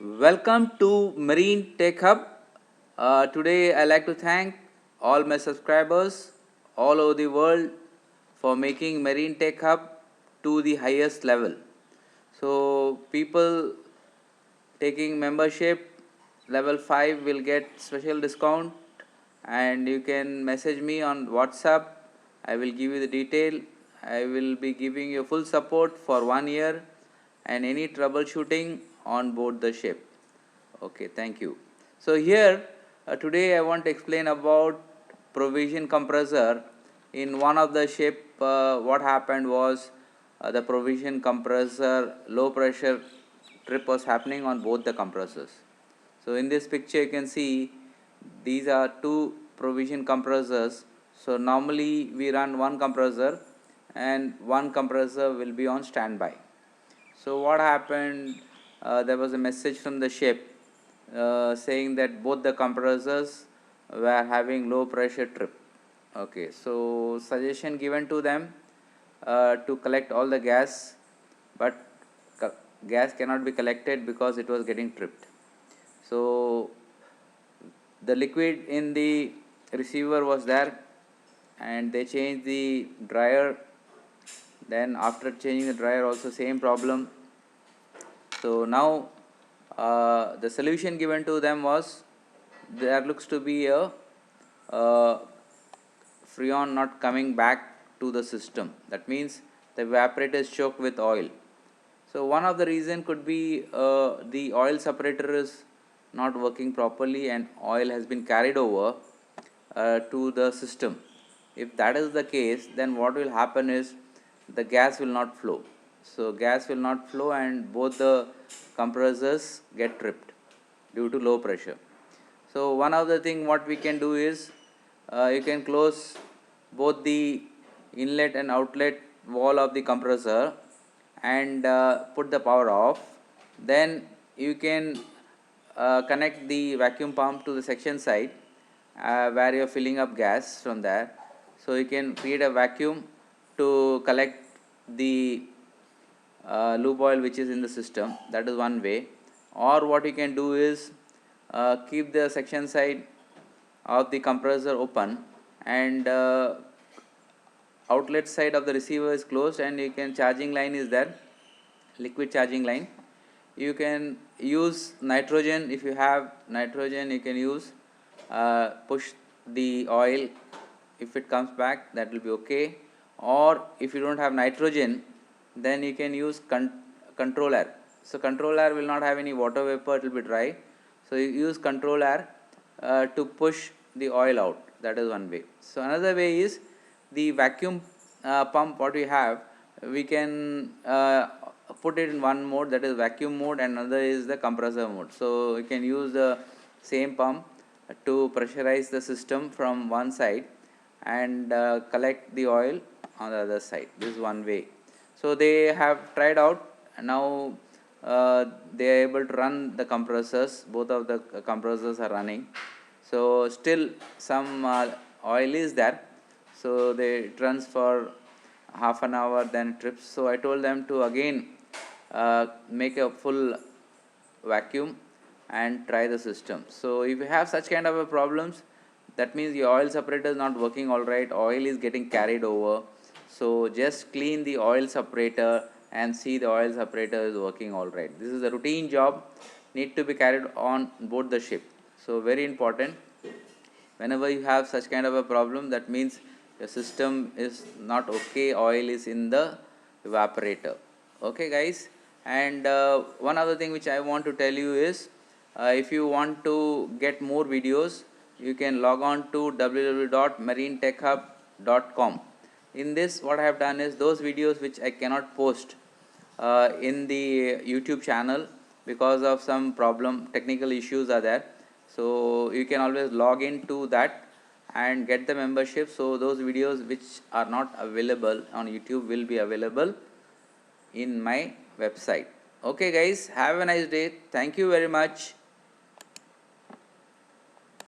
Welcome to Marine Tech Hub. Today, I like to thank all my subscribers all over the world for making Marine Tech Hub to the highest level. So, people taking membership level 5 will get special discount, and you can message me on WhatsApp. I will give you the detail. I will be giving you full support for 1 year and any troubleshooting on board the ship. Okay, thank you. So here today I want to explain about provision compressor. In one of the ship, what happened was the provision compressor low pressure trip was happening on both the compressors. So in this picture you can see these are two provision compressors. So normally we run one compressor and one compressor will be on standby. So what happened? There was a message from the ship saying that both the compressors were having low pressure trip. Okay, so suggestion given to them to collect all the gas, but gas cannot be collected because it was getting tripped. So the liquid in the receiver was there, and they changed the dryer. Then after changing the dryer, also same problem. So now the solution given to them was there looks to be a freon not coming back to the system. That means the evaporator is choked with oil. So one of the reason could be the oil separator is not working properly and oil has been carried over to the system. If that is the case, then what will happen is the gas will not flow. So gas will not flow and both the compressors get tripped due to low pressure. So one of the thing what we can do is you can close both the inlet and outlet wall of the compressor and put the power off. Then you can connect the vacuum pump to the section side where you are filling up gas from there. So you can create a vacuum to collect the lube oil which is in the system. That is one way. Or what you can do is keep the section side of the compressor open and outlet side of the receiver is closed, and you can charging line is there, liquid charging line. You can use nitrogen. If you have nitrogen, you can use push the oil. If it comes back, that will be okay. Or if you don't have nitrogen, then you can use control air. So control air will not have any water vapor, it will be dry. So you use control air to push the oil out. That is one way. So another way is the vacuum pump what we have, we can put it in one mode, that is vacuum mode, and another is the compressor mode. So you can use the same pump to pressurize the system from one side and collect the oil on the other side. This is one way. So they have tried out. Now they are able to run the compressors. Both of the compressors are running. So still some oil is there. So it runs for half an hour, then it trips. So I told them to again make a full vacuum and try the system. So if you have such kind of a problems, that means the oil separator is not working all right, oil is getting carried over. So just clean the oil separator and see the oil separator is working all right. This is a routine job, need to be carried on board the ship. So very important. Whenever you have such kind of a problem, that means your system is not okay, oil is in the evaporator. Okay guys, and one other thing which I want to tell you is if you want to get more videos, you can log on to www.marinetechhub.com. In this, what I have done is those videos which I cannot post in the YouTube channel because of some problem, technical issues are there. So you can always log into that and get the membership. So those videos which are not available on YouTube will be available in my website. Okay guys, have a nice day. Thank you very much.